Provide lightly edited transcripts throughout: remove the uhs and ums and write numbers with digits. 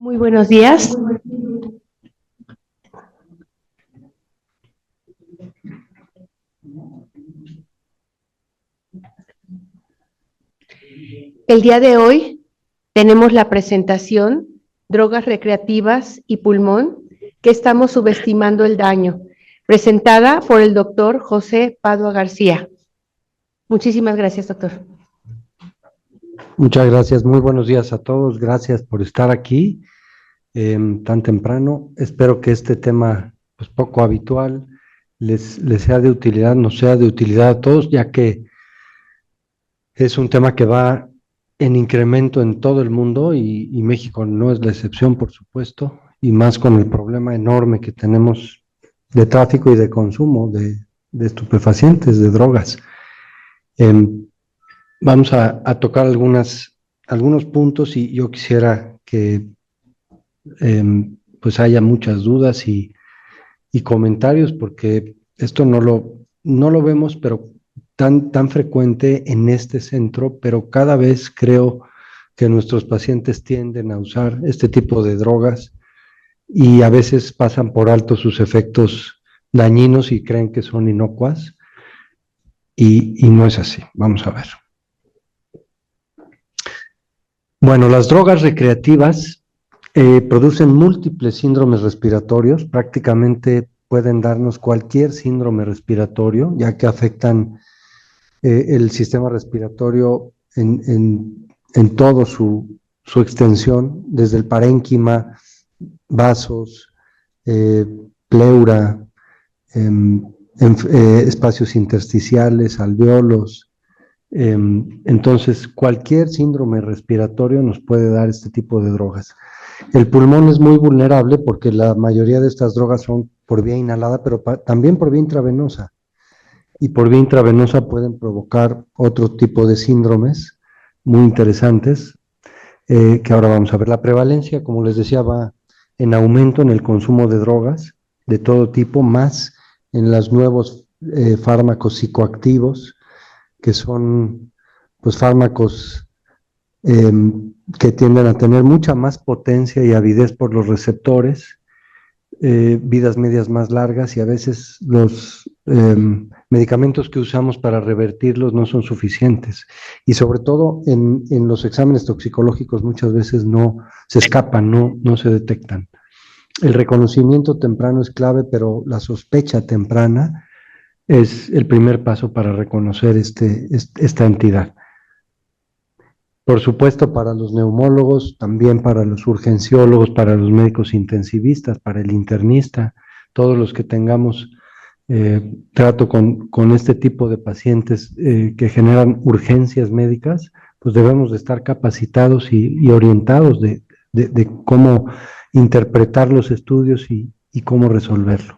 Muy buenos días. El día de hoy tenemos la presentación Drogas recreativas y pulmón, que estamos subestimando el daño, presentada por el doctor José Padua García. Muchísimas gracias, doctor. Muchas gracias, muy buenos días a todos, gracias por estar aquí tan temprano. Espero que este tema, pues poco habitual, les sea de utilidad, nos sea de utilidad a todos, ya que es un tema que va en incremento en todo el mundo y México no es la excepción, por supuesto, y más con el problema enorme que tenemos de tráfico y de consumo de estupefacientes, de drogas. Vamos a tocar algunos puntos y yo quisiera que pues haya muchas dudas y comentarios, porque esto no lo vemos, pero tan frecuente en este centro, pero cada vez creo que nuestros pacientes tienden a usar este tipo de drogas y a veces pasan por alto sus efectos dañinos y creen que son inocuas, y no es así. Vamos a ver. Bueno, las drogas recreativas producen múltiples síndromes respiratorios, prácticamente pueden darnos cualquier síndrome respiratorio, ya que afectan el sistema respiratorio en todo su extensión, desde el parénquima, vasos, pleura, espacios intersticiales, alveolos. Entonces, cualquier síndrome respiratorio nos puede dar este tipo de drogas. El pulmón es muy vulnerable porque la mayoría de estas drogas son por vía inhalada, pero también por vía intravenosa. Y por vía intravenosa pueden provocar otro tipo de síndromes muy interesantes, que ahora vamos a ver. La prevalencia, como les decía, va en aumento en el consumo de drogas de todo tipo, más en los nuevos fármacos psicoactivos, que son pues fármacos que tienden a tener mucha más potencia y avidez por los receptores, vidas medias más largas, y a veces los medicamentos que usamos para revertirlos no son suficientes. Y sobre todo en los exámenes toxicológicos muchas veces no se escapan, no se detectan. El reconocimiento temprano es clave, pero la sospecha temprana es el primer paso para reconocer esta entidad. Por supuesto, para los neumólogos, también para los urgenciólogos, para los médicos intensivistas, para el internista, todos los que tengamos trato con este tipo de pacientes que generan urgencias médicas, pues debemos de estar capacitados y orientados de cómo interpretar los estudios y cómo resolverlo.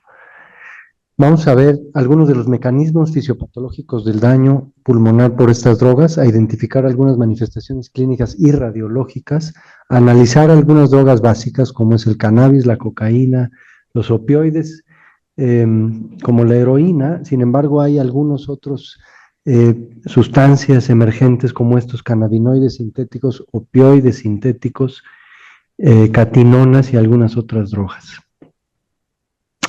Vamos a ver algunos de los mecanismos fisiopatológicos del daño pulmonar por estas drogas, a identificar algunas manifestaciones clínicas y radiológicas, a analizar algunas drogas básicas como es el cannabis, la cocaína, los opioides, como la heroína. Sin embargo, hay algunos otros sustancias emergentes como estos cannabinoides sintéticos, opioides sintéticos, catinonas y algunas otras drogas.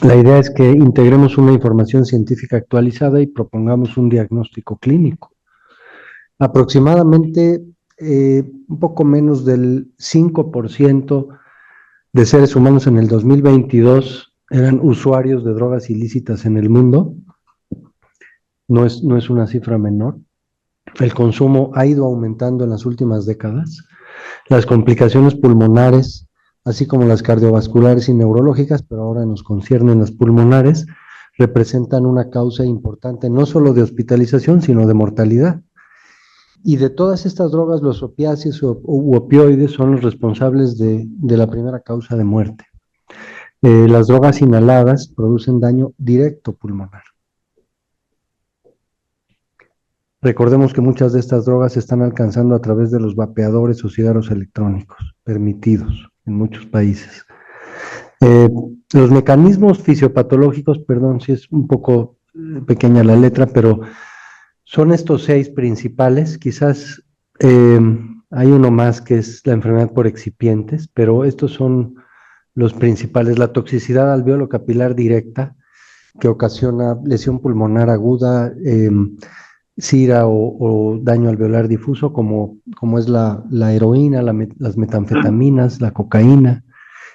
La idea es que integremos una información científica actualizada y propongamos un diagnóstico clínico. Aproximadamente un poco menos del 5% de seres humanos en el 2022 eran usuarios de drogas ilícitas en el mundo. No es una cifra menor. El consumo ha ido aumentando en las últimas décadas. Las complicaciones pulmonares, así como las cardiovasculares y neurológicas, pero ahora nos conciernen las pulmonares, representan una causa importante no solo de hospitalización, sino de mortalidad. Y de todas estas drogas, los opiáceos u opioides son los responsables de la primera causa de muerte. Las drogas inhaladas producen daño directo pulmonar. Recordemos que muchas de estas drogas se están alcanzando a través de los vapeadores o cigarros electrónicos, permitidos en muchos países. Los mecanismos fisiopatológicos, perdón si es un poco pequeña la letra, pero son estos 6 principales. Quizás Hay uno más que es la enfermedad por excipientes, pero estos son los principales. La toxicidad alveolo capilar directa, que ocasiona lesión pulmonar aguda, sida o daño alveolar difuso, como es la heroína, las metanfetaminas, la cocaína,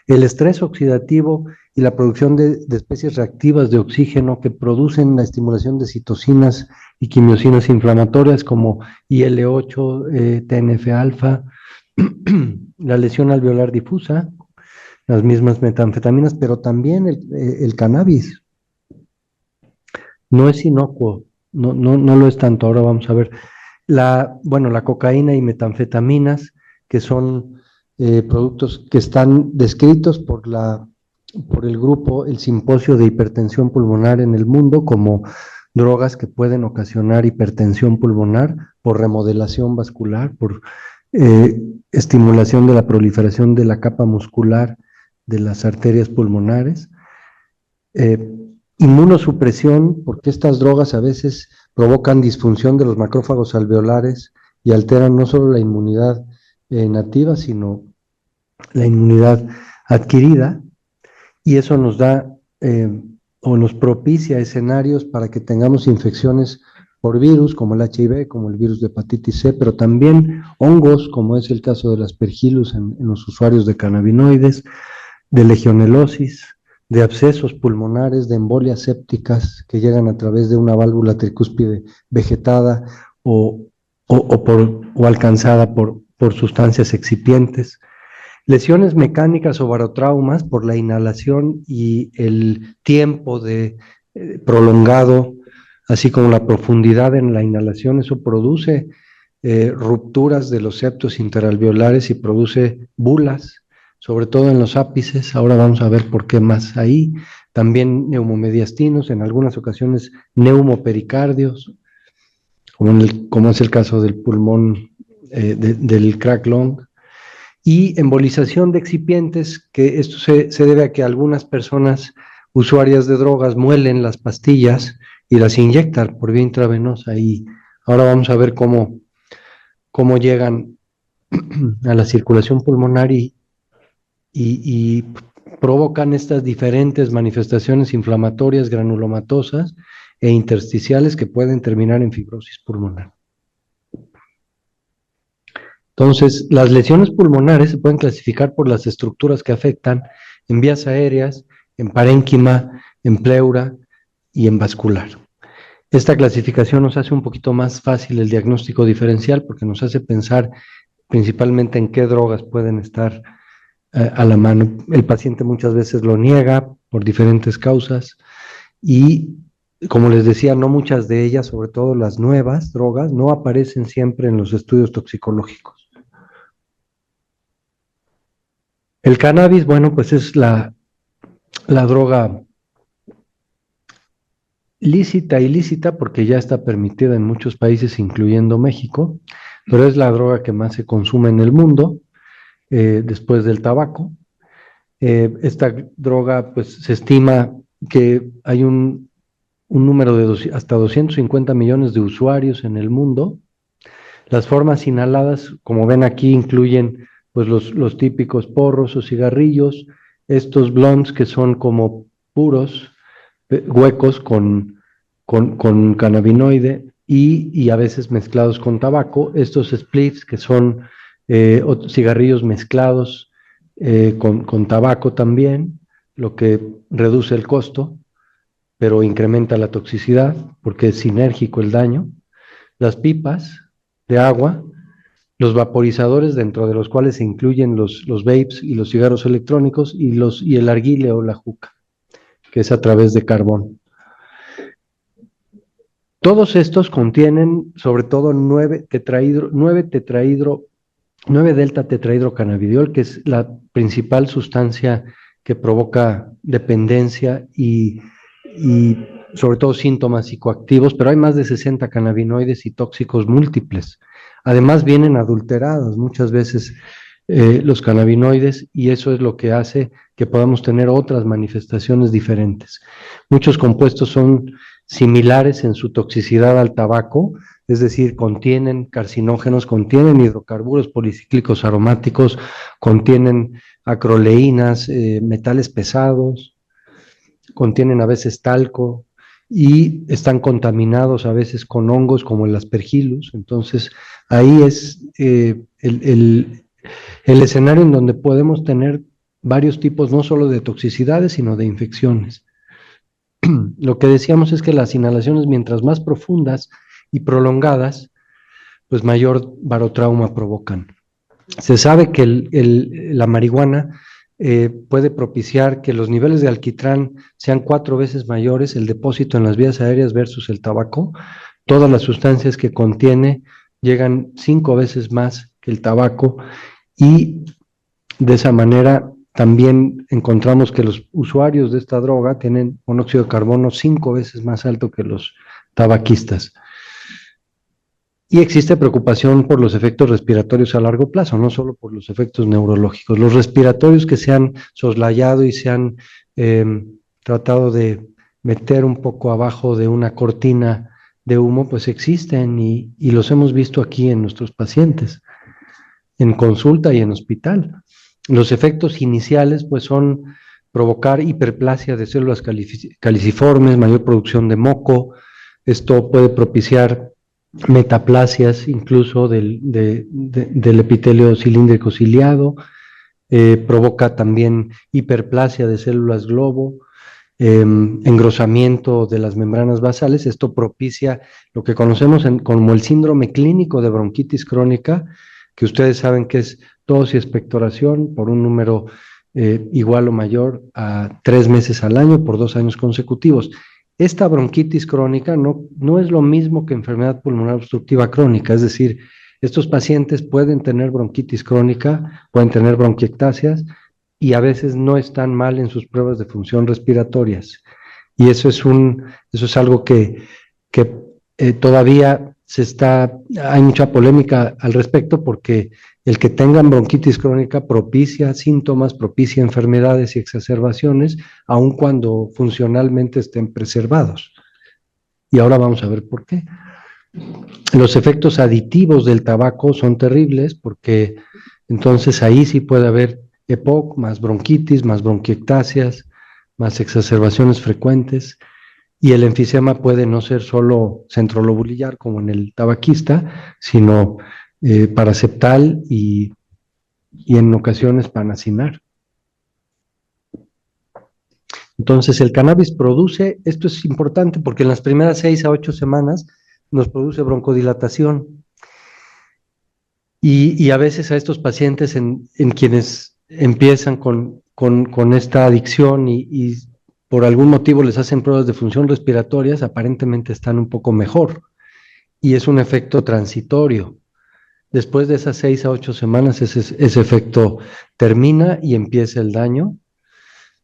el estrés oxidativo y la producción de especies reactivas de oxígeno que producen la estimulación de citocinas y quimiosinas inflamatorias como IL-8, TNF-alfa, la lesión alveolar difusa, las mismas metanfetaminas, pero también el cannabis. No es inocuo, no lo es tanto. Ahora vamos a ver. La cocaína y metanfetaminas, que son productos que están descritos por el grupo, el Simposio de Hipertensión Pulmonar en el Mundo, como drogas que pueden ocasionar hipertensión pulmonar por remodelación vascular, por estimulación de la proliferación de la capa muscular de las arterias pulmonares. Inmunosupresión, porque estas drogas a veces provocan disfunción de los macrófagos alveolares y alteran no solo la inmunidad nativa, sino la inmunidad adquirida, y eso nos da o nos propicia escenarios para que tengamos infecciones por virus, como el HIV, como el virus de hepatitis C, pero también hongos, como es el caso del Aspergillus en los usuarios de cannabinoides, de legionelosis, de abscesos pulmonares, de embolias sépticas que llegan a través de una válvula tricúspide vegetada o alcanzada por sustancias excipientes, lesiones mecánicas o barotraumas por la inhalación y el tiempo prolongado, así como la profundidad en la inhalación. Eso produce rupturas de los septos interalveolares y produce bulas, sobre todo en los ápices. Ahora vamos a ver por qué más ahí. También neumomediastinos, en algunas ocasiones neumopericardios, como es el caso del pulmón, del crack lung, y embolización de excipientes, que esto se debe a que algunas personas usuarias de drogas muelen las pastillas y las inyectan por vía intravenosa, y ahora vamos a ver cómo llegan a la circulación pulmonar y provocan estas diferentes manifestaciones inflamatorias granulomatosas e intersticiales que pueden terminar en fibrosis pulmonar. Entonces, las lesiones pulmonares se pueden clasificar por las estructuras que afectan en vías aéreas, en parénquima, en pleura y en vascular. Esta clasificación nos hace un poquito más fácil el diagnóstico diferencial, porque nos hace pensar principalmente en qué drogas pueden estar a la mano. El paciente muchas veces lo niega por diferentes causas y, como les decía, no muchas de ellas, sobre todo las nuevas drogas, no aparecen siempre en los estudios toxicológicos. El cannabis, bueno, pues es la droga lícita, ilícita, porque ya está permitida en muchos países, incluyendo México, pero es la droga que más se consume en el mundo, después del tabaco. Esta droga, pues se estima que hay un número de hasta 250 millones de usuarios en el mundo. Las formas inhaladas, como ven aquí, incluyen pues los típicos porros o cigarrillos, estos blunts que son como puros, huecos con cannabinoide y a veces mezclados con tabaco, estos spliffs que son cigarrillos mezclados con tabaco también, lo que reduce el costo, pero incrementa la toxicidad porque es sinérgico el daño. Las pipas de agua, los vaporizadores, dentro de los cuales se incluyen los vapes y los cigarros electrónicos, y el narguilé o la juca, que es a través de carbón. Todos estos contienen sobre todo 9-delta-tetrahidrocannabidiol, que es la principal sustancia que provoca dependencia y sobre todo síntomas psicoactivos, pero hay más de 60 cannabinoides y tóxicos múltiples. Además vienen adulterados muchas veces los cannabinoides, y eso es lo que hace que podamos tener otras manifestaciones diferentes. Muchos compuestos son similares en su toxicidad al tabaco, es decir, contienen carcinógenos, contienen hidrocarburos policíclicos aromáticos, contienen acroleínas, metales pesados, contienen a veces talco y están contaminados a veces con hongos como el Aspergillus. Entonces, ahí es el escenario en donde podemos tener varios tipos, no solo de toxicidades, sino de infecciones. Lo que decíamos es que las inhalaciones, mientras más profundas y prolongadas, pues mayor barotrauma provocan. Se sabe que la marihuana puede propiciar que los niveles de alquitrán sean 4 veces mayores, el depósito en las vías aéreas versus el tabaco. Todas las sustancias que contiene llegan 5 veces más que el tabaco, y de esa manera también encontramos que los usuarios de esta droga tienen monóxido de carbono 5 veces más alto que los tabaquistas. Y existe preocupación por los efectos respiratorios a largo plazo, no solo por los efectos neurológicos. Los respiratorios que se han soslayado y se han tratado de meter un poco abajo de una cortina de humo, pues existen y los hemos visto aquí en nuestros pacientes, en consulta y en hospital. Los efectos iniciales pues son provocar hiperplasia de células caliciformes, mayor producción de moco. Esto puede propiciar metaplasias incluso del epitelio cilíndrico ciliado, provoca también hiperplasia de células globo, engrosamiento de las membranas basales. Esto propicia lo que conocemos como el síndrome clínico de bronquitis crónica, que ustedes saben que es tos y expectoración por un número igual o mayor a 3 meses al año por 2 años consecutivos. Esta bronquitis crónica no es lo mismo que enfermedad pulmonar obstructiva crónica, es decir, estos pacientes pueden tener bronquitis crónica, pueden tener bronquiectasias y a veces no están mal en sus pruebas de función respiratorias. Y eso es algo que todavía hay mucha polémica al respecto, porque el que tengan bronquitis crónica propicia síntomas, propicia enfermedades y exacerbaciones, aun cuando funcionalmente estén preservados. Y ahora vamos a ver por qué. Los efectos aditivos del tabaco son terribles, porque entonces ahí sí puede haber EPOC, más bronquitis, más bronquiectasias, más exacerbaciones frecuentes. Y el enfisema puede no ser solo centrolobulillar como en el tabaquista, sino paraseptal y en ocasiones panacinar. Entonces el cannabis produce, esto es importante porque en las primeras 6 a 8 semanas nos produce broncodilatación. Y a veces a estos pacientes en quienes empiezan con esta adicción y por algún motivo les hacen pruebas de función respiratorias, aparentemente están un poco mejor, y es un efecto transitorio. Después de esas 6 a 8 semanas ese efecto termina y empieza el daño.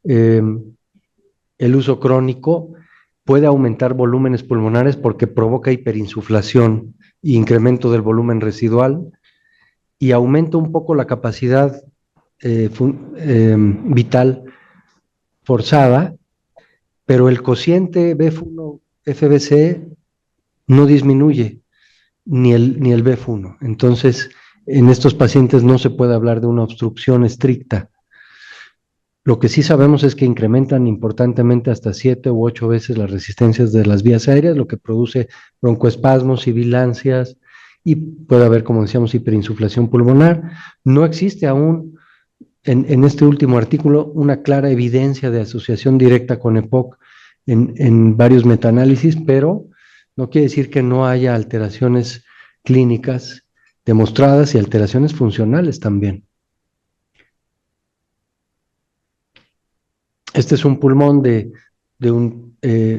El uso crónico puede aumentar volúmenes pulmonares porque provoca hiperinsuflación e incremento del volumen residual, y aumenta un poco la capacidad vital forzada, pero el cociente BF1-FBC no disminuye, ni el BF1. Entonces, en estos pacientes no se puede hablar de una obstrucción estricta. Lo que sí sabemos es que incrementan importantemente hasta 7 u 8 veces las resistencias de las vías aéreas, lo que produce broncoespasmos, sibilancias, y puede haber, como decíamos, hiperinsuflación pulmonar. No existe aún en este último artículo una clara evidencia de asociación directa con EPOC en varios metaanálisis, pero no quiere decir que no haya alteraciones clínicas demostradas y alteraciones funcionales también. Este es un pulmón de un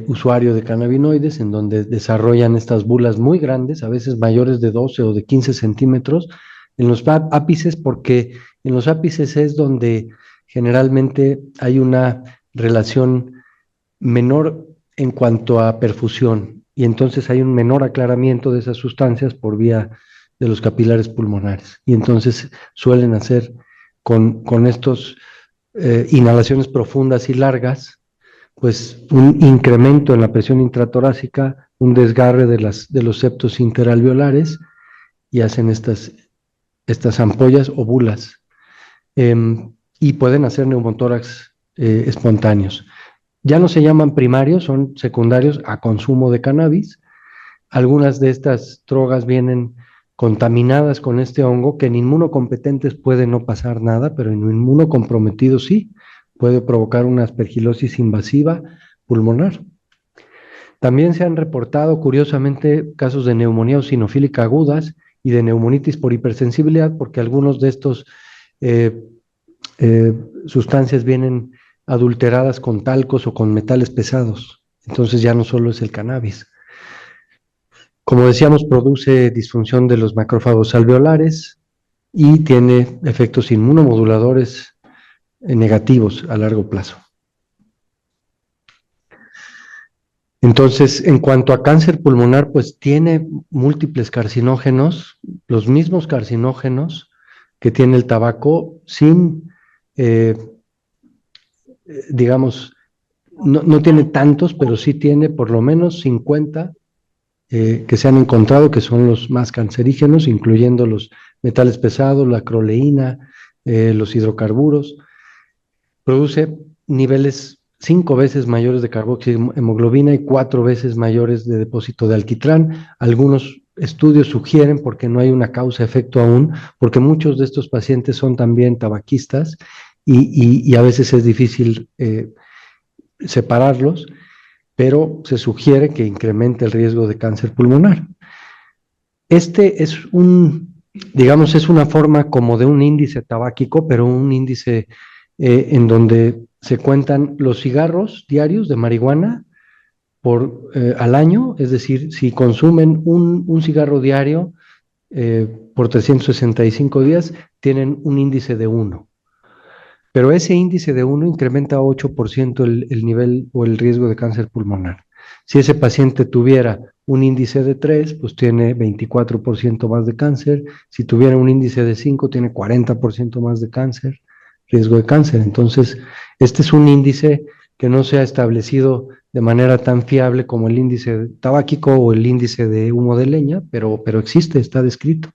usuario de cannabinoides, en donde desarrollan estas bulas muy grandes, a veces mayores de 12 o de 15 centímetros, en los ápices, porque en los ápices es donde generalmente hay una relación menor en cuanto a perfusión, y entonces hay un menor aclaramiento de esas sustancias por vía de los capilares pulmonares, y entonces suelen hacer con estos inhalaciones profundas y largas, pues un incremento en la presión intratorácica, un desgarre de los septos interalveolares y hacen estas ampollas o bulas. Y pueden hacer neumotórax espontáneos. Ya no se llaman primarios, son secundarios a consumo de cannabis. Algunas de estas drogas vienen contaminadas con este hongo, que en inmunocompetentes puede no pasar nada, pero en inmunocomprometidos sí, puede provocar una aspergilosis invasiva pulmonar. También se han reportado, curiosamente, casos de neumonía eosinofílica agudas y de neumonitis por hipersensibilidad, porque algunos de estos sustancias vienen adulteradas con talcos o con metales pesados. Entonces ya no solo es el cannabis. Como decíamos, produce disfunción de los macrófagos alveolares y tiene efectos inmunomoduladores negativos a largo plazo. Entonces, en cuanto a cáncer pulmonar, pues tiene múltiples carcinógenos, los mismos carcinógenos que tiene el tabaco, sin, digamos, no tiene tantos, pero sí tiene por lo menos 50 que se han encontrado, que son los más cancerígenos, incluyendo los metales pesados, la acroleína, los hidrocarburos. Produce niveles 5 veces mayores de carboxihemoglobina y 4 veces mayores de depósito de alquitrán. Algunos estudios sugieren, porque no hay una causa-efecto aún, porque muchos de estos pacientes son también tabaquistas y a veces es difícil separarlos, pero se sugiere que incremente el riesgo de cáncer pulmonar. Este es digamos, es una forma como de un índice tabáquico, pero un índice en donde se cuentan los cigarros diarios de marihuana al año, es decir, si consumen un cigarro diario por 365 días, tienen un índice de 1. Pero ese índice de 1 incrementa 8% el nivel o el riesgo de cáncer pulmonar. Si ese paciente tuviera un índice de 3, pues tiene 24% más de cáncer. Si tuviera un índice de 5, tiene 40% más de cáncer, riesgo de cáncer. Entonces, este es un índice que no se ha establecido de manera tan fiable como el índice tabáquico o el índice de humo de leña, pero existe, está descrito.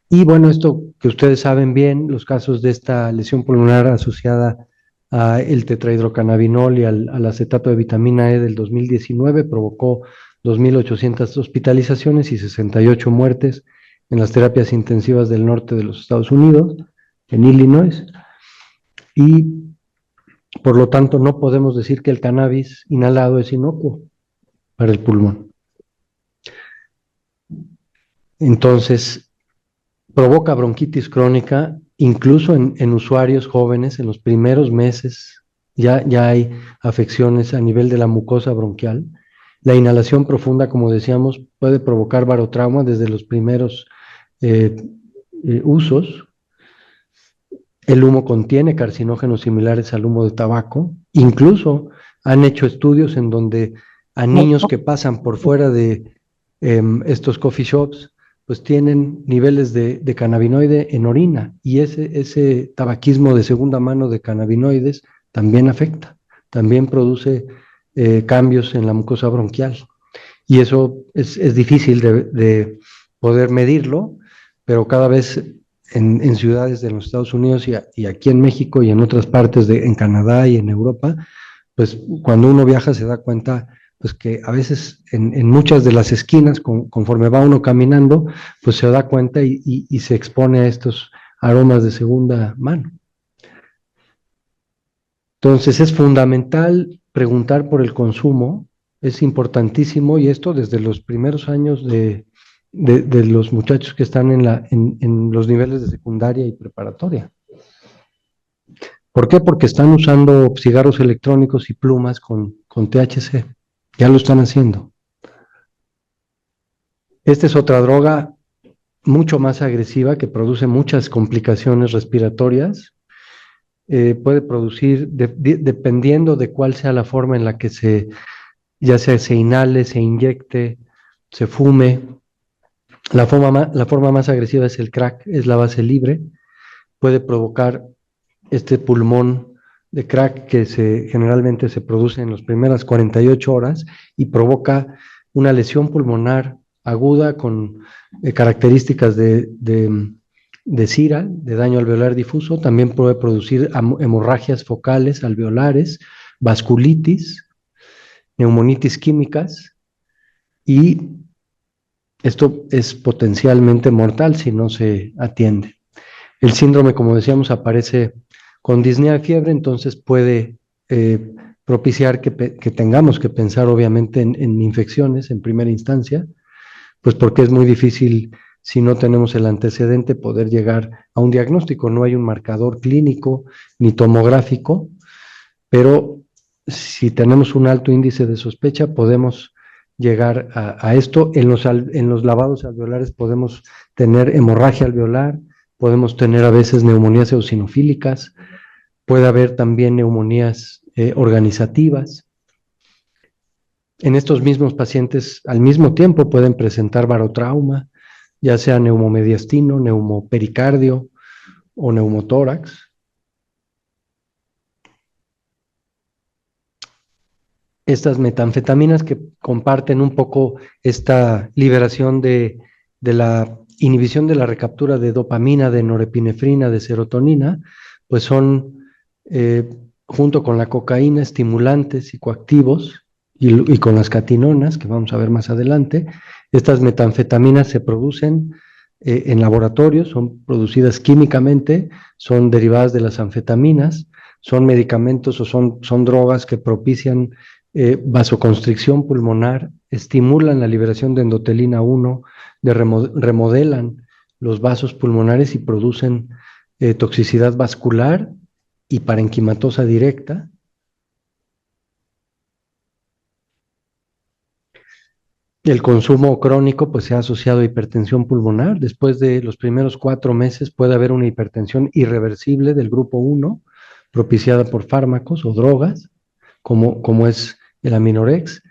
Y bueno, esto que ustedes saben bien, los casos de esta lesión pulmonar asociada al tetrahidrocannabinol y al acetato de vitamina E del 2019 provocó 2.800 hospitalizaciones y 68 muertes en las terapias intensivas del norte de los Estados Unidos, en Illinois, y por lo tanto no podemos decir que el cannabis inhalado es inocuo para el pulmón. Entonces, provoca bronquitis crónica, incluso en usuarios jóvenes, en los primeros meses ya hay afecciones a nivel de la mucosa bronquial. La inhalación profunda, como decíamos, puede provocar barotrauma desde los primeros usos. El humo contiene carcinógenos similares al humo de tabaco. Incluso han hecho estudios en donde a niños que pasan por fuera de estos coffee shops, pues tienen niveles de cannabinoide en orina, y ese tabaquismo de segunda mano de cannabinoides también afecta, también produce cambios en la mucosa bronquial, y eso es difícil de poder medirlo, pero cada vez en ciudades de los Estados Unidos y aquí en México y en otras partes en Canadá y en Europa, pues cuando uno viaja se da cuenta pues que a veces en muchas de las esquinas, conforme va uno caminando, pues se da cuenta y se expone a estos aromas de segunda mano. Entonces es fundamental preguntar por el consumo, es importantísimo, y esto desde los primeros años de los muchachos que están en los niveles de secundaria y preparatoria. ¿Por qué? Porque están usando cigarros electrónicos y plumas con THC. Ya lo están haciendo. Esta es otra droga mucho más agresiva que produce muchas complicaciones respiratorias. Puede producir, dependiendo de cuál sea la forma en la que ya sea se inhale, se inyecte, se fume. La forma más agresiva es el crack, es la base libre. Puede provocar este pulmón de crack que generalmente se produce en las primeras 48 horas y provoca una lesión pulmonar aguda con características de CIRA, de daño alveolar difuso. También puede producir hemorragias focales alveolares, vasculitis, neumonitis químicas, y esto es potencialmente mortal si no se atiende. El síndrome, como decíamos, aparece con disnea de fiebre, entonces puede propiciar que tengamos que pensar obviamente en infecciones en primera instancia, pues porque es muy difícil, si no tenemos el antecedente, poder llegar a un diagnóstico. No hay un marcador clínico ni tomográfico, pero si tenemos un alto índice de sospecha, podemos llegar a esto. En los lavados alveolares podemos tener hemorragia alveolar, podemos tener a veces neumonías eosinofílicas, puede haber también neumonías organizativas. En estos mismos pacientes, al mismo tiempo, pueden presentar barotrauma, ya sea neumomediastino, neumopericardio o neumotórax. Estas metanfetaminas que comparten un poco esta liberación de la inhibición de la recaptura de dopamina, de norepinefrina, de serotonina, pues son, junto con la cocaína, estimulantes psicoactivos y con las catinonas, que vamos a ver más adelante. Estas metanfetaminas se producen en laboratorio, son producidas químicamente, son derivadas de las anfetaminas, son medicamentos o son drogas que propician vasoconstricción pulmonar, estimulan la liberación de endotelina 1, remodelan los vasos pulmonares y producen toxicidad vascular y parenquimatosa directa. El consumo crónico pues se ha asociado a hipertensión pulmonar. Después de los primeros 4 meses puede haber una hipertensión irreversible del grupo 1, propiciada por fármacos o drogas, como es el Aminorex,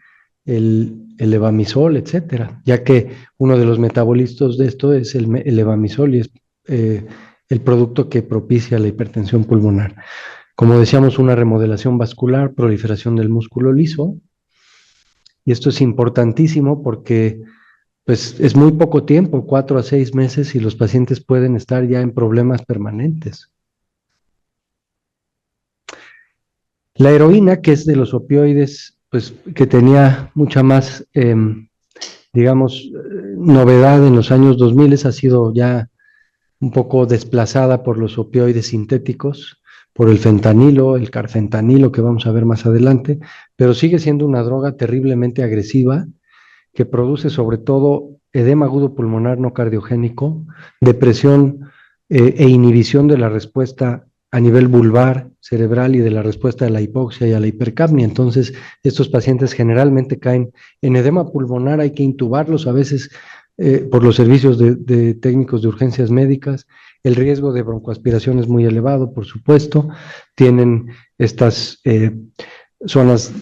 el levamisol, etcétera, ya que uno de los metabolistas de esto es el levamisol y es el producto que propicia la hipertensión pulmonar. Como decíamos, una remodelación vascular, proliferación del músculo liso, y esto es importantísimo porque pues, es muy poco tiempo, 4 a 6 meses, y los pacientes pueden estar ya en problemas permanentes. La heroína, que es de los opioides, pues que tenía mucha más, digamos, novedad en los años 2000, ha sido ya un poco desplazada por los opioides sintéticos, por el fentanilo, el carfentanilo, que vamos a ver más adelante, pero sigue siendo una droga terriblemente agresiva que produce sobre todo edema agudo pulmonar no cardiogénico, depresión e inhibición de la respuesta a nivel vulvar, cerebral, y de la respuesta a la hipoxia y a la hipercapnia. Entonces, estos pacientes generalmente caen en edema pulmonar, hay que intubarlos a veces por los servicios de técnicos de urgencias médicas. El riesgo de broncoaspiración es muy elevado, por supuesto. Tienen estas zonas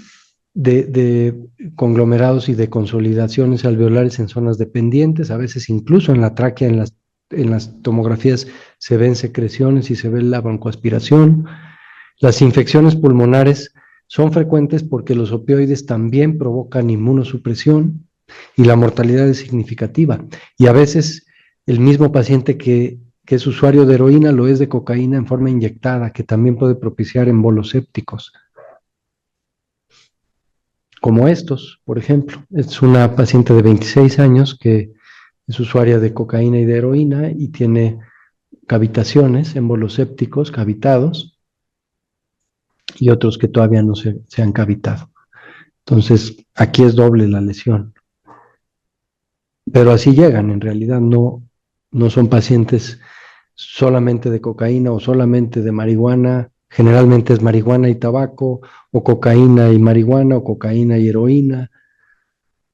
de conglomerados y de consolidaciones alveolares en zonas dependientes, a veces incluso en la tráquea, en las tomografías se ven secreciones y se ve la broncoaspiración. Las infecciones pulmonares son frecuentes porque los opioides también provocan inmunosupresión y la mortalidad es significativa. Y a veces el mismo paciente que es usuario de heroína lo es de cocaína en forma inyectada, que también puede propiciar embolos sépticos. Como estos, por ejemplo. Es una paciente de 26 años que es usuaria de cocaína y de heroína y tiene cavitaciones, émbolos sépticos cavitados, y otros que todavía no se han cavitado. Entonces, aquí es doble la lesión. Pero así llegan, en realidad no son pacientes solamente de cocaína o solamente de marihuana. Generalmente es marihuana y tabaco, o cocaína y marihuana, o cocaína y heroína,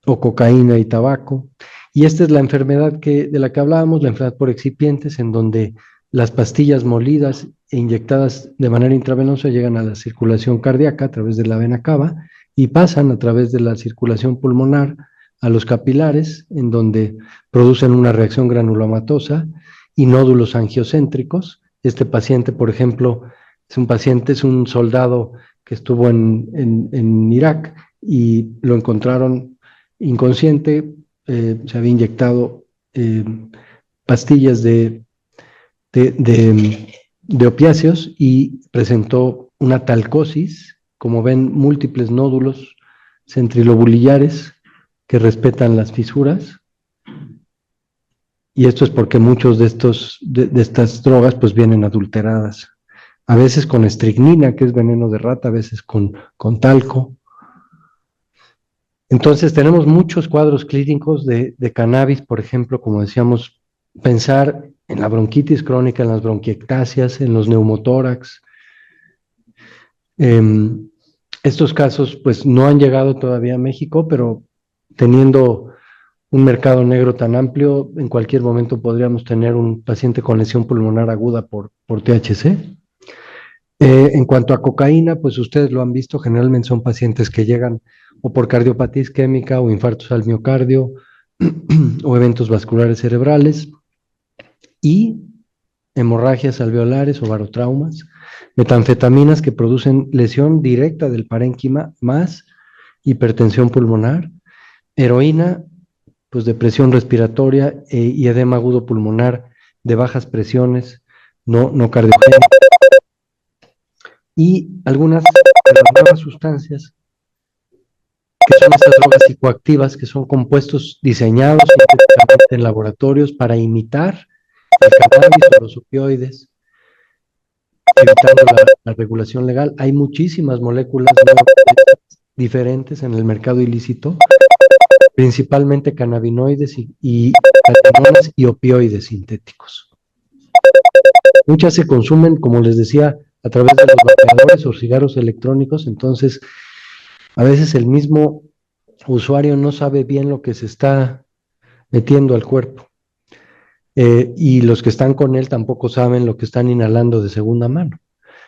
o cocaína y tabaco. Y esta es la enfermedad de la que hablábamos, la enfermedad por excipientes, en donde las pastillas molidas e inyectadas de manera intravenosa llegan a la circulación cardíaca a través de la vena cava y pasan a través de la circulación pulmonar a los capilares, en donde producen una reacción granulomatosa y nódulos angiocéntricos. Este paciente, por ejemplo, Es un paciente, es un soldado que estuvo en Irak y lo encontraron inconsciente, se había inyectado pastillas de opiáceos y presentó una talcosis, como ven, múltiples nódulos centrilobulillares que respetan las fisuras. Y esto es porque muchos de estas drogas pues vienen adulteradas. A veces con estricnina, que es veneno de rata, a veces con talco. Entonces tenemos muchos cuadros clínicos de cannabis, por ejemplo, como decíamos, pensar en la bronquitis crónica, en las bronquiectasias, en los neumotórax. Estos casos pues no han llegado todavía a México, pero teniendo un mercado negro tan amplio, en cualquier momento podríamos tener un paciente con lesión pulmonar aguda por THC. En cuanto a cocaína, pues ustedes lo han visto, generalmente son pacientes que llegan o por cardiopatía isquémica o infartos al miocardio o eventos vasculares cerebrales y hemorragias alveolares o barotraumas, metanfetaminas que producen lesión directa del parénquima más hipertensión pulmonar, heroína, pues depresión respiratoria y edema agudo pulmonar de bajas presiones, no cardiogénicas, y algunas de las nuevas sustancias que son estas drogas psicoactivas, que son compuestos diseñados sintéticamente en laboratorios para imitar el cannabis o los opioides, evitando la regulación legal. Hay muchísimas moléculas diferentes en el mercado ilícito, principalmente cannabinoides y catenones y opioides sintéticos. Muchas se consumen, como les decía, a través de los vapeadores o cigarros electrónicos, entonces a veces el mismo usuario no sabe bien lo que se está metiendo al cuerpo. Y los que están con él tampoco saben lo que están inhalando de segunda mano.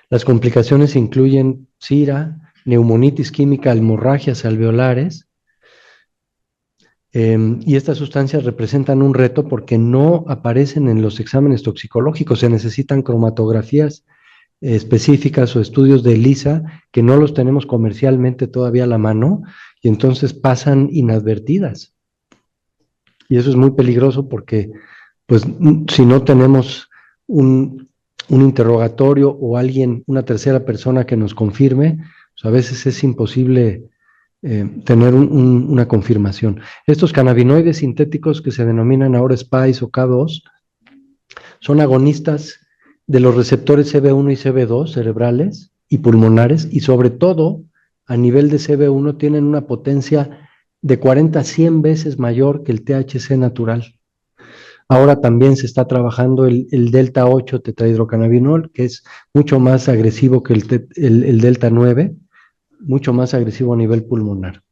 Las complicaciones incluyen sida, neumonitis química, hemorragias alveolares, y estas sustancias representan un reto porque no aparecen en los exámenes toxicológicos, se necesitan cromatografías específicas o estudios de ELISA que no los tenemos comercialmente todavía a la mano y entonces pasan inadvertidas. Y eso es muy peligroso porque pues si no tenemos un interrogatorio o alguien, una tercera persona que nos confirme, pues a veces es imposible tener una confirmación. Estos cannabinoides sintéticos que se denominan ahora SPICE o K2 son agonistas de los receptores CB1 y CB2 cerebrales y pulmonares y sobre todo a nivel de CB1 tienen una potencia de 40 a 100 veces mayor que el THC natural. Ahora también se está trabajando el delta 8 tetrahidrocannabinol, que es mucho más agresivo que el delta 9, mucho más agresivo a nivel pulmonar.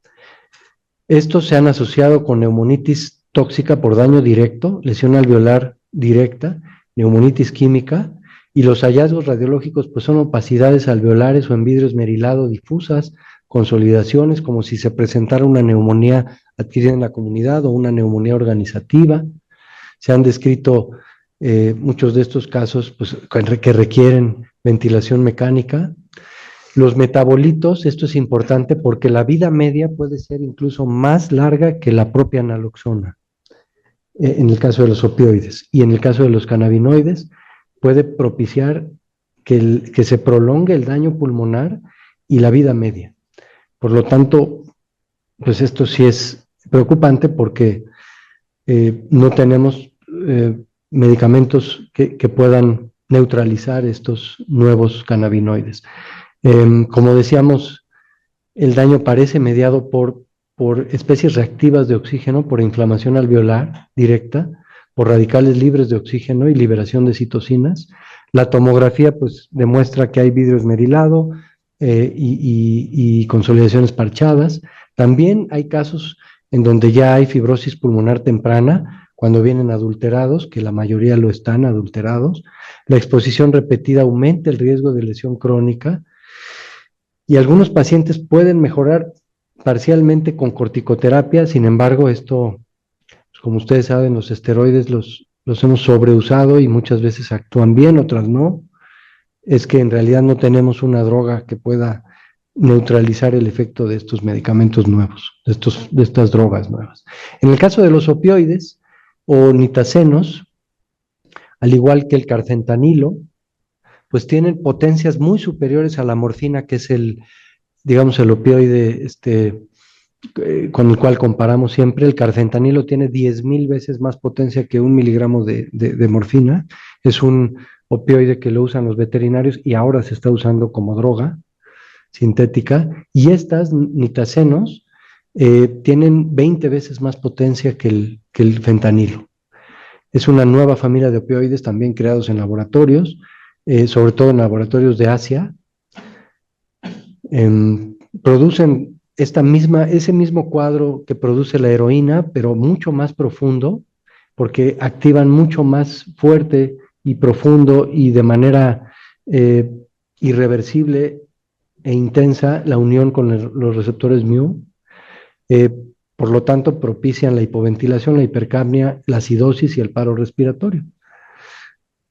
Estos se han asociado con neumonitis tóxica por daño directo, lesión alveolar directa, neumonitis química, y los hallazgos radiológicos pues son opacidades alveolares o en vidrio esmerilado difusas, consolidaciones como si se presentara una neumonía adquirida en la comunidad o una neumonía organizativa. Se han descrito muchos de estos casos pues, que requieren ventilación mecánica. Los metabolitos, esto es importante porque la vida media puede ser incluso más larga que la propia naloxona, en el caso de los opioides. Y en el caso de los cannabinoides, puede propiciar que se prolongue el daño pulmonar y la vida media. Por lo tanto, pues esto sí es preocupante porque no tenemos medicamentos que puedan neutralizar estos nuevos cannabinoides. Como decíamos, el daño parece mediado por especies reactivas de oxígeno, por inflamación alveolar directa, por radicales libres de oxígeno y liberación de citocinas. La tomografía pues demuestra que hay vidrio esmerilado y consolidaciones parchadas. También hay casos en donde ya hay fibrosis pulmonar temprana, cuando vienen adulterados, que la mayoría lo están adulterados. La exposición repetida aumenta el riesgo de lesión crónica y algunos pacientes pueden mejorar parcialmente con corticoterapia, sin embargo, esto, pues como ustedes saben, los esteroides los hemos sobreusado y muchas veces actúan bien, otras no. es que en realidad no tenemos una droga que pueda neutralizar el efecto de estos medicamentos nuevos, de estas drogas nuevas. En el caso de los opioides o nitazenos, al igual que el carfentanilo, pues tienen potencias muy superiores a la morfina, que es digamos, el opioide con el cual comparamos siempre. El carfentanilo tiene 10,000 veces más potencia que 1 miligramo de morfina. Es un opioide que lo usan los veterinarios y ahora se está usando como droga sintética. Y estas nitazenos tienen 20 veces más potencia que el fentanilo. Es una nueva familia de opioides también creados en laboratorios, sobre todo en laboratorios de Asia. Producen ese mismo cuadro que produce la heroína, pero mucho más profundo, porque activan mucho más fuerte y profundo y de manera irreversible e intensa la unión con los receptores mu. Por lo tanto, propician la hipoventilación, la hipercapnia, la acidosis y el paro respiratorio.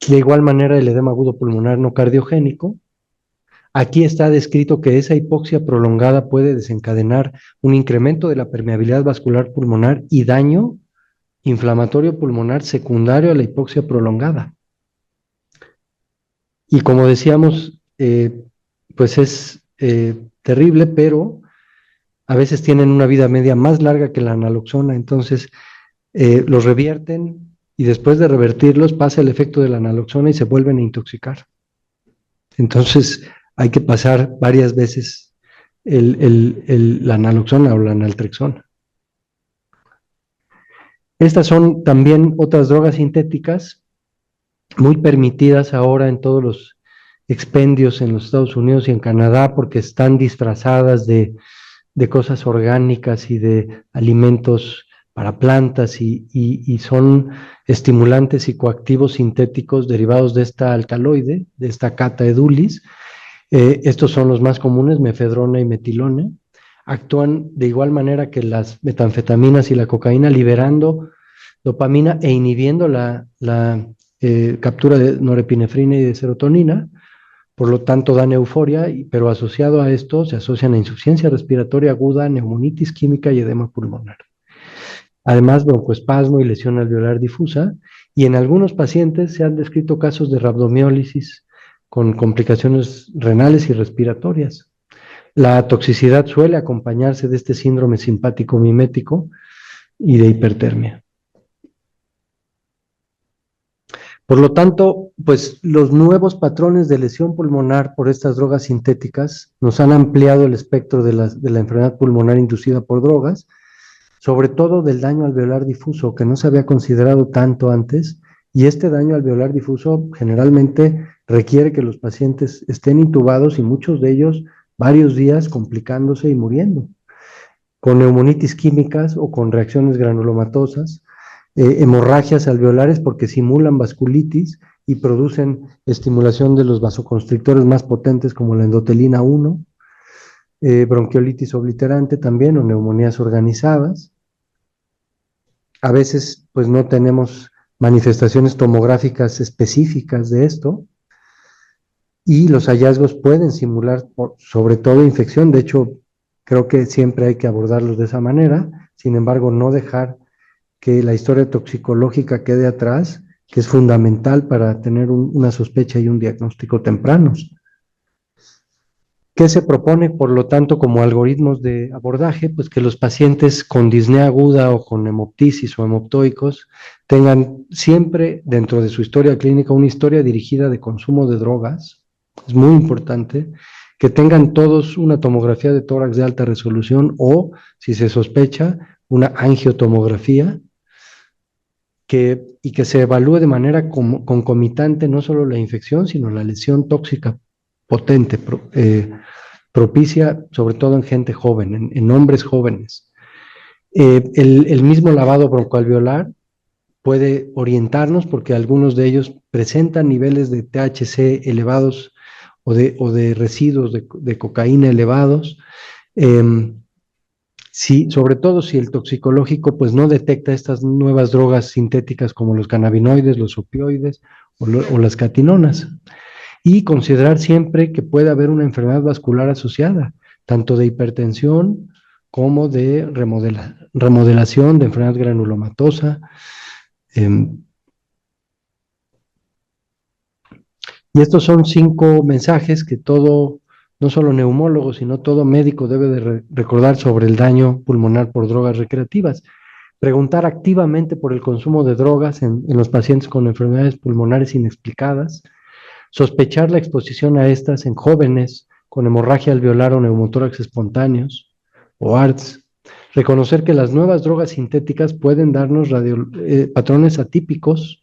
De igual manera, el edema agudo pulmonar no cardiogénico. Aquí está descrito que esa hipoxia prolongada puede desencadenar un incremento de la permeabilidad vascular pulmonar y daño inflamatorio pulmonar secundario a la hipoxia prolongada. Y como decíamos, pues es terrible, pero a veces tienen una vida media más larga que la naloxona, entonces los revierten y después de revertirlos pasa el efecto de la naloxona y se vuelven a intoxicar. Entonces hay que pasar varias veces la naloxona o la naltrexona. Estas son también otras drogas sintéticas muy permitidas ahora en todos los expendios en los Estados Unidos y en Canadá porque están disfrazadas de cosas orgánicas y de alimentos para plantas y son estimulantes psicoactivos sintéticos derivados de esta alcaloide, de esta cata edulis. Estos son los más comunes, mefedrona y metilona. Actúan de igual manera que las metanfetaminas y la cocaína, liberando dopamina e inhibiendo la captura de norepinefrina y de serotonina. Por lo tanto, dan euforia, pero asociado a esto se asocian a insuficiencia respiratoria aguda, neumonitis química y edema pulmonar. Además, broncoespasmo y lesión alveolar difusa, y en algunos pacientes se han descrito casos de rabdomiólisis con complicaciones renales y respiratorias. La toxicidad suele acompañarse de este síndrome simpático mimético y de hipertermia. Por lo tanto, pues los nuevos patrones de lesión pulmonar por estas drogas sintéticas nos han ampliado el espectro de la enfermedad pulmonar inducida por drogas, sobre todo del daño alveolar difuso, que no se había considerado tanto antes, y este daño alveolar difuso generalmente requiere que los pacientes estén intubados y muchos de ellos varios días complicándose y muriendo, con neumonitis químicas o con reacciones granulomatosas, hemorragias alveolares porque simulan vasculitis y producen estimulación de los vasoconstrictores más potentes como la endotelina 1, bronquiolitis obliterante también o neumonías organizadas. A veces pues no tenemos manifestaciones tomográficas específicas de esto y los hallazgos pueden simular sobre todo infección. De hecho, creo que siempre hay que abordarlos de esa manera, sin embargo no dejar que la historia toxicológica quede atrás, que es fundamental para tener una sospecha y un diagnóstico tempranos. ¿Qué se propone, por lo tanto, como algoritmos de abordaje? Pues que los pacientes con disnea aguda o con hemoptisis o hemoptoicos tengan siempre dentro de su historia clínica una historia dirigida de consumo de drogas. Es muy importante que tengan todos una tomografía de tórax de alta resolución o, si se sospecha, una angiotomografía, y que se evalúe de manera concomitante no solo la infección, sino la lesión tóxica potente, propicia sobre todo en gente joven, en hombres jóvenes. El mismo lavado broncoalveolar puede orientarnos porque algunos de ellos presentan niveles de THC elevados o de residuos de cocaína elevados. Sí, sobre todo si el toxicológico pues no detecta estas nuevas drogas sintéticas como los cannabinoides, los opioides o las catinonas. y considerar siempre que puede haber una enfermedad vascular asociada, tanto de hipertensión como de remodelación, de enfermedad granulomatosa. Y estos son 5 mensajes que todo, no solo neumólogo, sino todo médico debe de recordar sobre el daño pulmonar por drogas recreativas. Preguntar activamente por el consumo de drogas en los pacientes con enfermedades pulmonares inexplicadas. Sospechar la exposición a estas en jóvenes con hemorragia alveolar o neumotórax espontáneos o ARDS. Reconocer que las nuevas drogas sintéticas pueden darnos patrones atípicos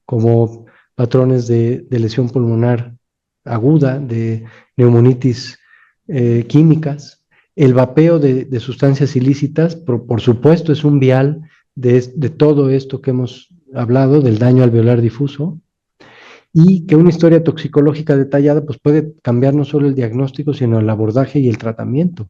como patrones de lesión pulmonar aguda, de neumonitis químicas. El vapeo de sustancias ilícitas, por supuesto, es un vial de todo esto que hemos hablado, del daño alveolar difuso, y que una historia toxicológica detallada pues puede cambiar no solo el diagnóstico, sino el abordaje y el tratamiento.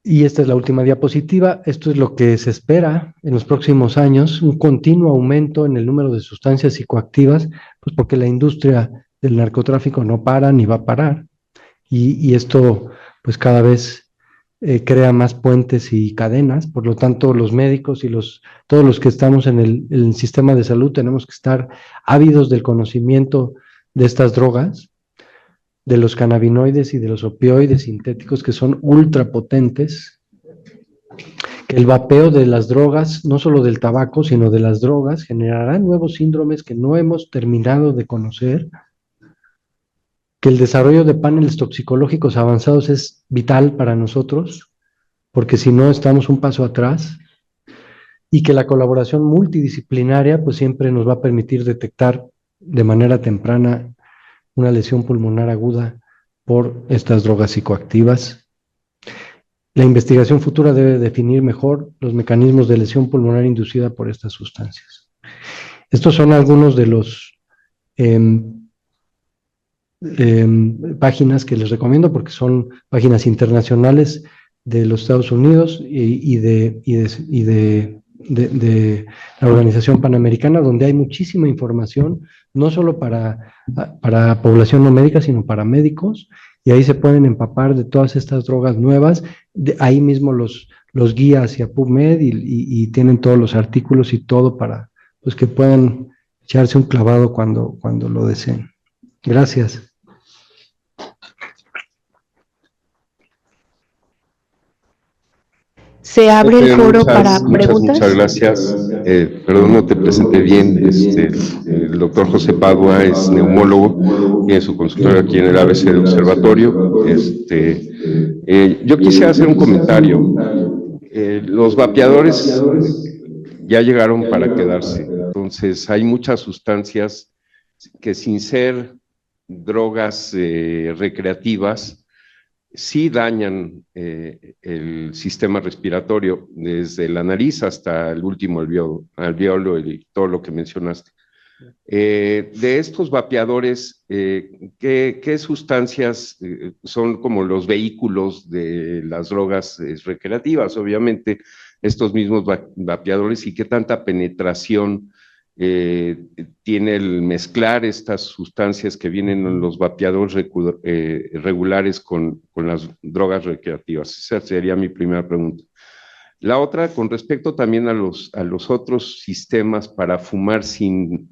Y esta es la última diapositiva. Esto es lo que se espera en los próximos años, un continuo aumento en el número de sustancias psicoactivas, pues porque la industria del narcotráfico no para ni va a parar. Y esto pues cada vez crea más puentes y cadenas. Por lo tanto, los médicos y todos los que estamos en el sistema de salud tenemos que estar ávidos del conocimiento de estas drogas, de los cannabinoides y de los opioides sintéticos que son ultra potentes. El vapeo de las drogas, no solo del tabaco, sino de las drogas, generará nuevos síndromes que no hemos terminado de conocer. Que el desarrollo de paneles toxicológicos avanzados es vital para nosotros, porque si no estamos un paso atrás, y que la colaboración multidisciplinaria pues siempre nos va a permitir detectar de manera temprana una lesión pulmonar aguda por estas drogas psicoactivas. La investigación futura debe definir mejor los mecanismos de lesión pulmonar inducida por estas sustancias. Estos son algunos de los páginas que les recomiendo porque son páginas internacionales de los Estados Unidos y de la Organización Panamericana, donde hay muchísima información, no solo para población no médica, sino para médicos, y ahí se pueden empapar de todas estas drogas nuevas, ahí mismo los guía hacia PubMed y tienen todos los artículos y todo para pues, que puedan echarse un clavado cuando lo deseen. Gracias. Se abre el foro para preguntas. Muchas gracias. Perdón, no te presenté bien. El doctor José Padua es neumólogo, tiene su consultorio aquí en el ABC de Observatorio. Yo quisiera hacer un comentario. Los vapeadores ya llegaron para quedarse. Entonces, hay muchas sustancias que sin ser drogas recreativas, sí dañan el sistema respiratorio, desde la nariz hasta el último alveolo y todo lo que mencionaste. De estos vapeadores, ¿qué sustancias son como los vehículos de las drogas recreativas? Obviamente, estos mismos vapeadores, y qué tanta penetración tiene el mezclar estas sustancias que vienen en los vapeadores regulares con las drogas recreativas. Esa sería mi primera pregunta. La otra, con respecto también a los otros sistemas para fumar sin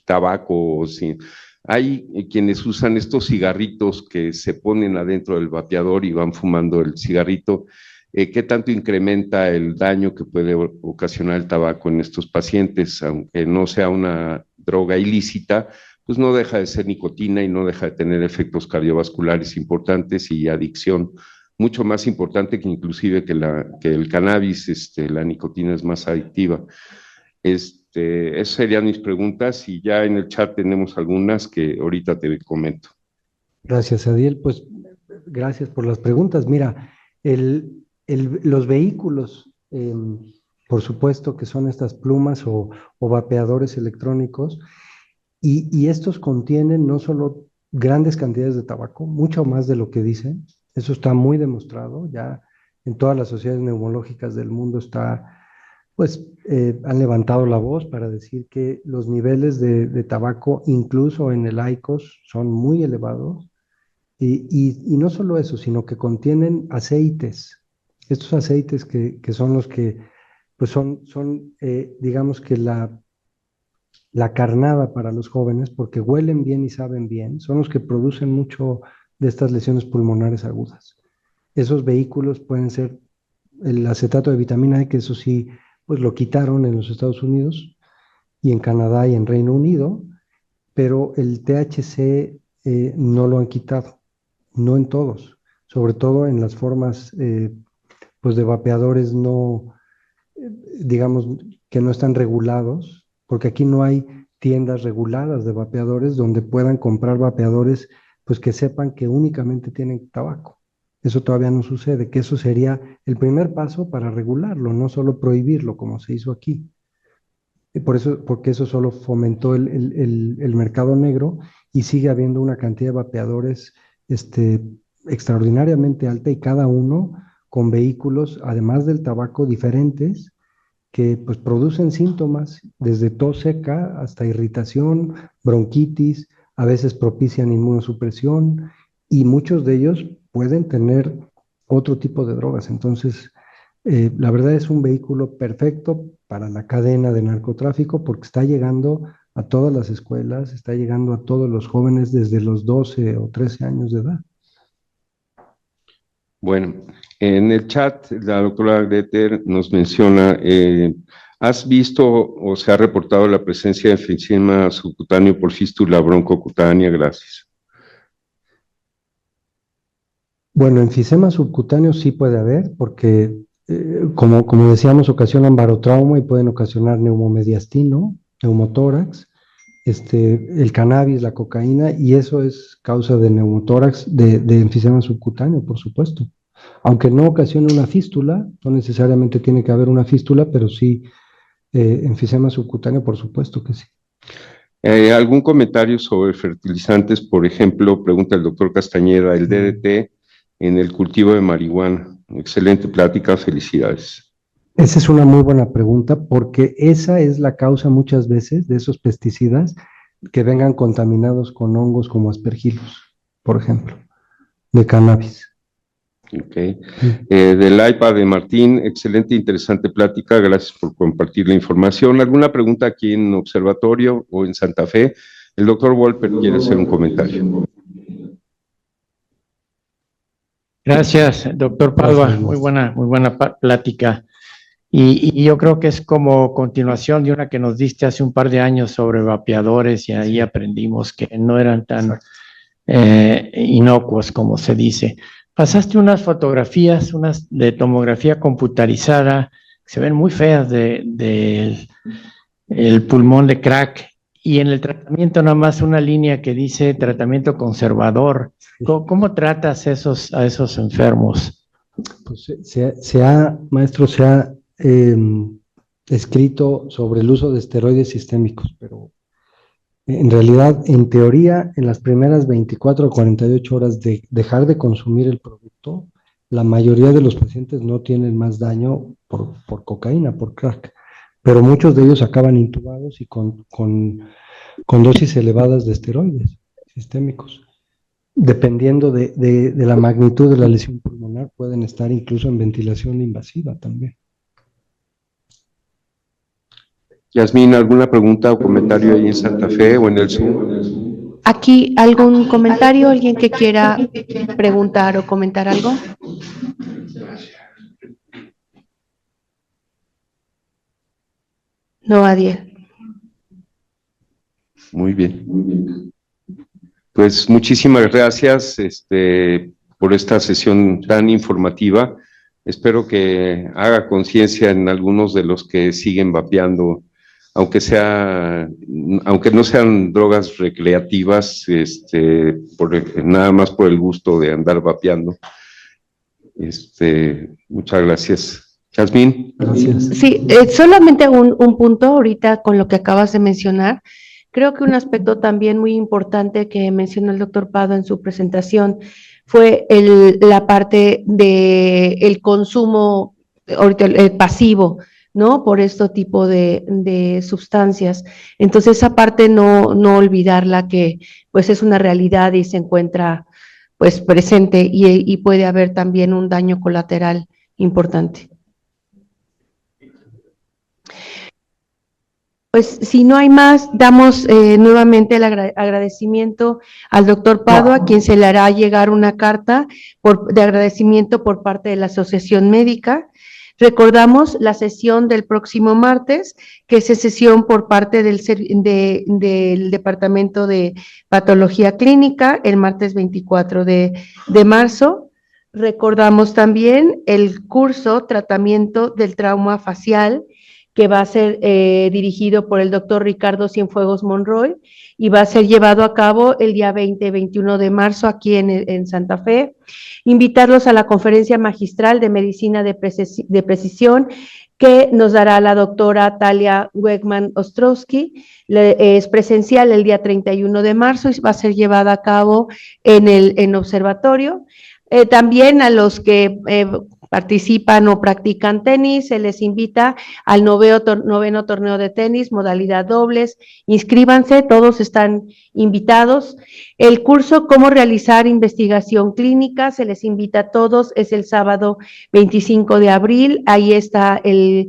tabaco o sin... Hay quienes usan estos cigarritos que se ponen adentro del vapeador y van fumando el cigarrito. ¿Qué tanto incrementa el daño que puede ocasionar el tabaco en estos pacientes? Aunque no sea una droga ilícita, pues no deja de ser nicotina y no deja de tener efectos cardiovasculares importantes y adicción, mucho más importante que inclusive que el cannabis. La nicotina es más adictiva. Esas serían mis preguntas y ya en el chat tenemos algunas que ahorita te comento. Gracias, Adiel. Pues gracias por las preguntas. Mira, los vehículos, por supuesto que son estas plumas o vapeadores electrónicos, y estos contienen no solo grandes cantidades de tabaco, mucho más de lo que dicen, eso está muy demostrado, ya en todas las sociedades neumológicas del mundo está pues han levantado la voz para decir que los niveles de tabaco, incluso en el IQOS, son muy elevados. Y no solo eso, sino que contienen aceites. Estos aceites que son los que, pues digamos que la carnada para los jóvenes, porque huelen bien y saben bien, son los que producen mucho de estas lesiones pulmonares agudas. Esos vehículos pueden ser el acetato de vitamina E, que eso sí, pues lo quitaron en los Estados Unidos y en Canadá y en Reino Unido, pero el THC no lo han quitado, no en todos, sobre todo en las formas pues de vapeadores no, digamos, que no están regulados, porque aquí no hay tiendas reguladas de vapeadores donde puedan comprar vapeadores pues que sepan que únicamente tienen tabaco. Eso todavía no sucede, que eso sería el primer paso para regularlo, no solo prohibirlo como se hizo aquí. Y por eso, porque eso solo fomentó el mercado negro y sigue habiendo una cantidad de vapeadores extraordinariamente alta y cada uno con vehículos, además del tabaco, diferentes que pues producen síntomas desde tos seca hasta irritación, bronquitis, a veces propician inmunosupresión y muchos de ellos pueden tener otro tipo de drogas. Entonces, la verdad es un vehículo perfecto para la cadena de narcotráfico porque está llegando a todas las escuelas, está llegando a todos los jóvenes desde los 12 o 13 años de edad. Bueno, en el chat la doctora Greter nos menciona, ¿has visto o se ha reportado la presencia de enfisema subcutáneo por fístula broncocutánea? Gracias. Bueno, enfisema subcutáneo sí puede haber porque, como decíamos, ocasionan barotrauma y pueden ocasionar neumomediastino, neumotórax, el cannabis, la cocaína, y eso es causa de neumotórax, de enfisema subcutáneo, por supuesto. Aunque no ocasione una fístula, no necesariamente tiene que haber una fístula, pero sí enfisema subcutáneo, por supuesto que sí. ¿Algún comentario sobre fertilizantes? Por ejemplo, pregunta el doctor Castañeda, el DDT en el cultivo de marihuana. Excelente plática, felicidades. Esa es una muy buena pregunta porque esa es la causa muchas veces de esos pesticidas que vengan contaminados con hongos como aspergillus, por ejemplo, de cannabis. Ok. Del iPad de Martín, excelente, interesante plática, gracias por compartir la información. ¿Alguna pregunta aquí en Observatorio o en Santa Fe? El doctor Wolper quiere hacer un comentario. Gracias, doctor Padua, muy buena plática. Y yo creo que es como continuación de una que nos diste hace un par de años sobre vapeadores y ahí aprendimos que no eran tan inocuos como se dice. Pasaste unas fotografías, unas de tomografía computarizada, que se ven muy feas del pulmón de crack, y en el tratamiento nada más una línea que dice tratamiento conservador. ¿Cómo tratas a esos enfermos? Pues maestro, se ha escrito sobre el uso de esteroides sistémicos, pero en realidad, en teoría, en las primeras 24 o 48 horas de dejar de consumir el producto, la mayoría de los pacientes no tienen más daño por cocaína, por crack, pero muchos de ellos acaban intubados y con dosis elevadas de esteroides sistémicos. Dependiendo de la magnitud de la lesión pulmonar, pueden estar incluso en ventilación invasiva también. Yasmín, ¿alguna pregunta o comentario ahí en Santa Fe o en el Zoom? Aquí, ¿algún comentario? ¿Alguien que quiera preguntar o comentar algo? No, Adiel. Muy bien. Pues muchísimas gracias por esta sesión tan informativa. Espero que haga conciencia en algunos de los que siguen vapeando, aunque no sean drogas recreativas, nada más por el gusto de andar vapeando. Muchas gracias. Yasmín. Gracias. Sí, solamente un punto ahorita con lo que acabas de mencionar. Creo que un aspecto también muy importante que mencionó el doctor Padua en su presentación fue la parte del consumo ahorita, el pasivo, ¿no? Por este tipo de sustancias. Entonces, esa parte no olvidarla, que pues es una realidad y se encuentra pues presente, y puede haber también un daño colateral importante. Pues si no hay más, damos nuevamente el agradecimiento al doctor Padua, a quien se le hará llegar una carta de agradecimiento por parte de la Asociación Médica. Recordamos la sesión del próximo martes, que es sesión por parte del Departamento de Patología Clínica, el martes 24 de marzo. Recordamos también el curso Tratamiento del Trauma Facial, que va a ser dirigido por el doctor Ricardo Cienfuegos Monroy, y va a ser llevado a cabo el día 20 y 21 de marzo aquí en Santa Fe. Invitarlos a la conferencia magistral de medicina de precisión que nos dará la doctora Talia Wegman Ostrowski. Es presencial el día 31 de marzo y va a ser llevada a cabo en observatorio. También a los que participan o practican tenis, se les invita al noveno torneo de tenis, modalidad dobles. Inscríbanse, todos están invitados. El curso Cómo realizar investigación clínica, se les invita a todos, es el sábado 25 de abril, ahí está el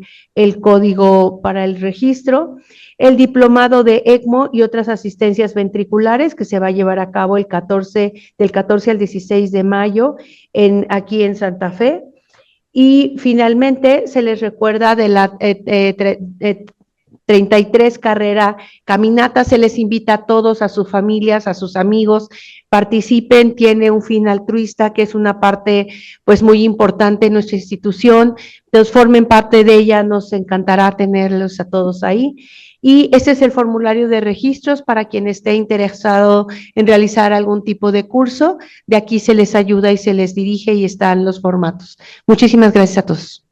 código para el registro. El diplomado de ECMO y otras asistencias ventriculares, que se va a llevar a cabo del 14 al 16 de mayo aquí en Santa Fe. Y finalmente se les recuerda de la 33 carrera caminata, se les invita a todos, a sus familias, a sus amigos, participen, tiene un fin altruista que es una parte pues muy importante en nuestra institución, entonces formen parte de ella, nos encantará tenerlos a todos ahí. Y ese es el formulario de registros para quien esté interesado en realizar algún tipo de curso. De aquí se les ayuda y se les dirige y están los formatos. Muchísimas gracias a todos.